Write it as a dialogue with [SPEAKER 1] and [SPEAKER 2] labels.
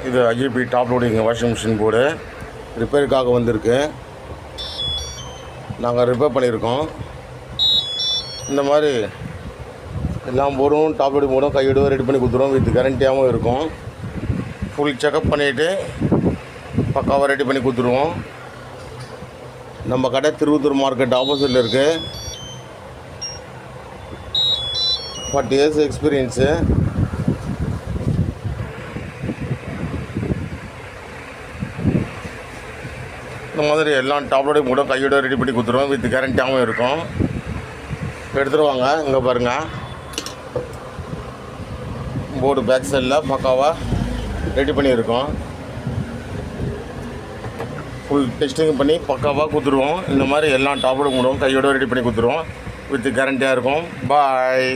[SPEAKER 1] இது IFB top loading washing machine board ரிப்பேருக்காக வந்திருக்கு. நாங்கள் ரிப்பேர் பண்ணியிருக்கோம். இந்த மாதிரி எல்லாம் போர்டும் டாப் லோடிங் போர்டும் கையோடு ரெடி பண்ணி கொடுத்துருவோம். வித் கேரண்டியாகவும் இருக்கும். ஃபுல் செக்கப் பண்ணிவிட்டு பக்காவாக ரெடி பண்ணி கொடுத்துருவோம். நம்ம கடை திருவத்தூர் மார்க்கெட் ஆப்போசிட்டில் இருக்குது. 40 years எக்ஸ்பீரியன்ஸு. இந்த மாதிரி எல்லாம் டாப் லோடிங் கூட கையோட ரெடி பண்ணி கொடுத்துருவோம். வித் கேரண்டியாகவும் இருக்கும். எடுத்துருவாங்க. இங்கே பாருங்கள், போர்டு பேக் சைடில் பக்காவாக ரெடி பண்ணியிருக்கோம். ஃபுல் டெஸ்டிங் பண்ணி பக்காவாக கொடுத்துருவோம். இந்த மாதிரி எல்லாம் டாப் லோடிங் கூட கையோட ரெடி பண்ணி கொடுத்துருவோம். வித் கேரண்டியாக இருக்கும். பாய்.